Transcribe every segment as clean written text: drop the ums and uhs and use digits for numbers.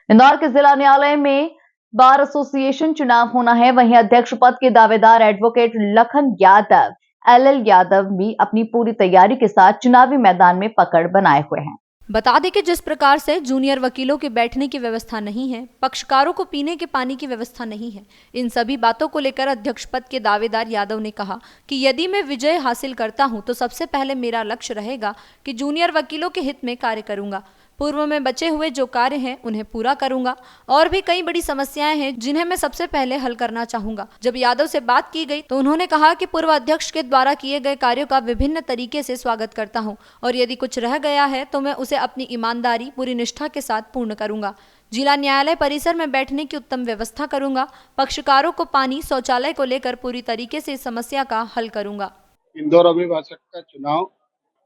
इंदौर के जिला न्यायालय में बार एसोसिएशन चुनाव होना है। वहीं अध्यक्ष पद के दावेदार एडवोकेट लखन यादव, एलएल यादव भी अपनी पूरी तैयारी के साथ चुनावी मैदान में पकड़ बनाए हुए हैं। बता दें कि जिस प्रकार से जूनियर वकीलों के बैठने की व्यवस्था नहीं है, पक्षकारों को पीने के पानी की व्यवस्था नहीं है, इन सभी बातों को लेकर अध्यक्ष पद के दावेदार यादव ने कहा कि यदि मैं विजय हासिल करता हूं तो सबसे पहले मेरा लक्ष्य रहेगा कि जूनियर वकीलों के हित में कार्य करूंगा। पूर्व में बचे हुए जो कार्य हैं उन्हें पूरा करूंगा और भी कई बड़ी समस्याएं हैं जिन्हें मैं सबसे पहले हल करना चाहूंगा। जब यादव से बात की गई तो उन्होंने कहा कि पूर्व अध्यक्ष के द्वारा किए गए कार्यों का विभिन्न तरीके से स्वागत करता हूं और यदि कुछ रह गया है तो मैं उसे अपनी ईमानदारी पूरी निष्ठा के साथ पूर्ण करूंगा। जिला न्यायालय परिसर में बैठने की उत्तम व्यवस्था करूंगा। पक्षकारों को पानी, शौचालय को लेकर पूरी तरीके से इस समस्या का हल करूंगा। इंदौर अभिभाषक का चुनाव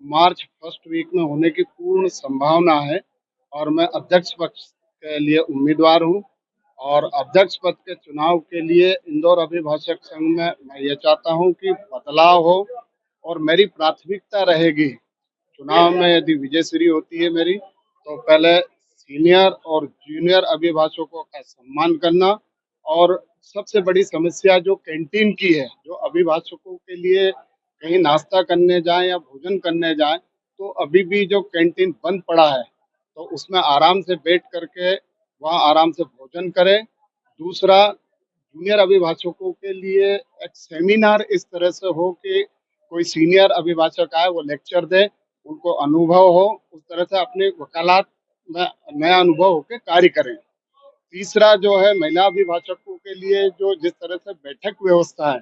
मार्च फर्स्ट वीक में होने की पूर्ण संभावना है और मैं अध्यक्ष पद के लिए उम्मीदवार हूं और अध्यक्ष पद के चुनाव के लिए इंदौर अभिभाषक संघ में मैं ये चाहता हूं कि बदलाव हो और मेरी प्राथमिकता रहेगी चुनाव में यदि विजयश्री होती है मेरी तो पहले सीनियर और जूनियर अभिभाषकों का सम्मान करना और सबसे बड़ी समस्या जो कैंटीन की है, जो अभिभाषकों के लिए कहीं नाश्ता करने जाएं या भोजन करने जाएं तो अभी भी जो कैंटीन बंद पड़ा है तो उसमें आराम से बैठ करके वहाँ आराम से भोजन करें। दूसरा, जूनियर अभिभाषकों के लिए एक सेमिनार इस तरह से हो कि कोई सीनियर अभिभाषक आए वो लेक्चर दे, उनको अनुभव हो, उस तरह से अपने वकालत में नया अनुभव होकर कार्य करें। तीसरा जो है महिला अभिभाषकों के लिए जो जिस तरह से बैठक व्यवस्था है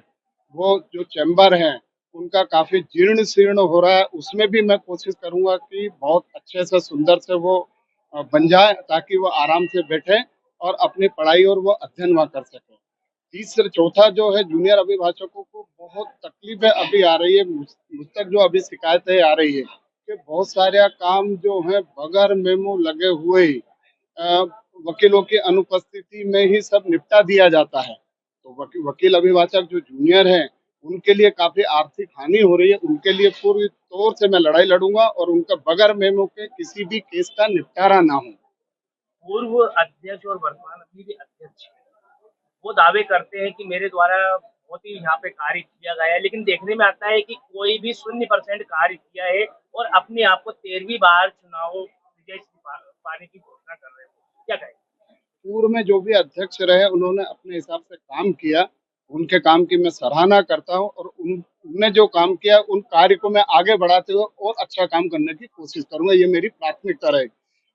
वो जो चैम्बर है उनका काफी जीर्ण शीर्ण हो रहा है, उसमें भी मैं कोशिश करूंगा कि बहुत अच्छे से सुंदर से वो बन जाए ताकि वो आराम से बैठे और अपनी पढ़ाई और वो अध्ययन वहाँ कर सके। तीसरा चौथा जो है जूनियर अभिभाषकों को बहुत तकलीफें अभी आ रही है, मुझ तक जो अभी शिकायतें आ रही है कि बहुत सारे काम जो है बगैर मेमो लगे हुए ही वकीलों की अनुपस्थिति में ही सब निपटा दिया जाता है। तो वकील अभिभाषक जो जूनियर हैं उनके लिए काफी आर्थिक हानि हो रही है, उनके लिए पूरी तौर से मैं लड़ाई लड़ूंगा और उनका बगैर मेमो के किसी भी केस का निपटारा ना हो। पूर्व अध्यक्ष और वर्तमान अभी भी अध्यक्ष वो दावे करते हैं कि मेरे द्वारा बहुत ही यहाँ पे कार्य किया गया है, लेकिन देखने में आता है कि कोई भी 0% कार्य किया है और अपने आप को 13वीं बार चुनाव विजय पाने की घोषणा कर रहे हैं। क्या कहें? पूर्व में जो भी अध्यक्ष रहे उन्होंने अपने हिसाब से काम किया, उनके काम की मैं सराहना करता हूं और उनने जो काम किया उन कार्य को मैं आगे बढ़ाते हुए और अच्छा काम करने की कोशिश करूंगा। ये मेरी प्राथमिकता रहेगी।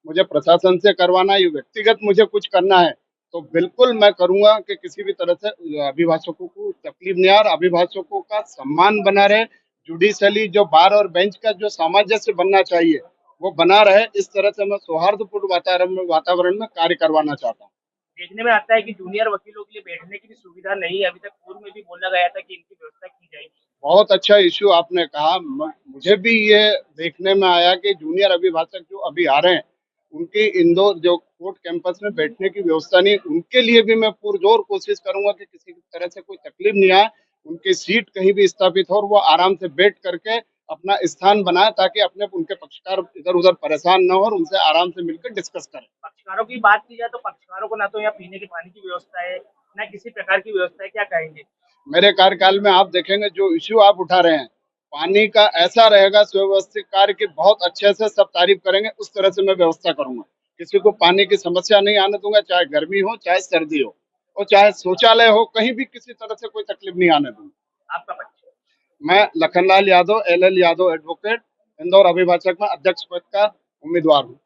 मुझे प्रशासन से करवाना, ये व्यक्तिगत मुझे कुछ करना है तो बिल्कुल मैं करूंगा कि किसी भी तरह से अभिभाषकों को तकलीफ नहीं आ और अभिभाषकों का सम्मान बना रहे। जुडिशली जो बार और बेंच का जो सामंजस्य बनना चाहिए वो बना रहे, इस तरह से मैं सौहार्दपूर्ण वातावरण में कार्य करवाना चाहता हूँ। देखने में आता है कि जूनियर वकीलों के लिए बैठने की भी सुविधा नहीं है। अभी तक पूर्व में भी बोला गया था कि इनकी व्यवस्था की जाएगी। बहुत अच्छा इश्यू आपने कहा। मुझे भी ये देखने में आया कि जूनियर अभिभाषक जो अभी आ रहे हैं उनकी इंदौर जो कोर्ट कैंपस में बैठने की व्यवस्था नहीं, उनके लिए भी मैं पुरजोर कोशिश करूंगा कि किसी तरह से कोई तकलीफ नहीं आए, उनकी सीट कहीं भी स्थापित हो और वो आराम से बैठ करके अपना स्थान बनाए ताकि अपने उनके पक्षकार इधर उधर परेशान न हो और उनसे आराम से मिलकर डिस्कस करें। पक्षकारों की बात की जाए तो पक्षकारों को ना तो यहाँ पीने के पानी की व्यवस्था है, ना किसी प्रकार की व्यवस्था है। क्या कहेंगे? मेरे कार्यकाल में आप देखेंगे जो इश्यू आप उठा रहे हैं पानी का ऐसा रहेगा सुव्यवस्थित कार्य की बहुत अच्छे से सब तारीफ करेंगे, उस तरह से मैं व्यवस्था करूंगा। किसी को पानी की समस्या नहीं आने दूंगा, चाहे गर्मी हो चाहे सर्दी हो और चाहे शौचालय हो, कहीं भी किसी तरह से कोई तकलीफ नहीं आने दूंगा। आपका पक्ष? मैं लखनलाल यादव, एलएल यादव एडवोकेट, इंदौर अभिभाषक में अध्यक्ष पद का उम्मीदवार हूँ।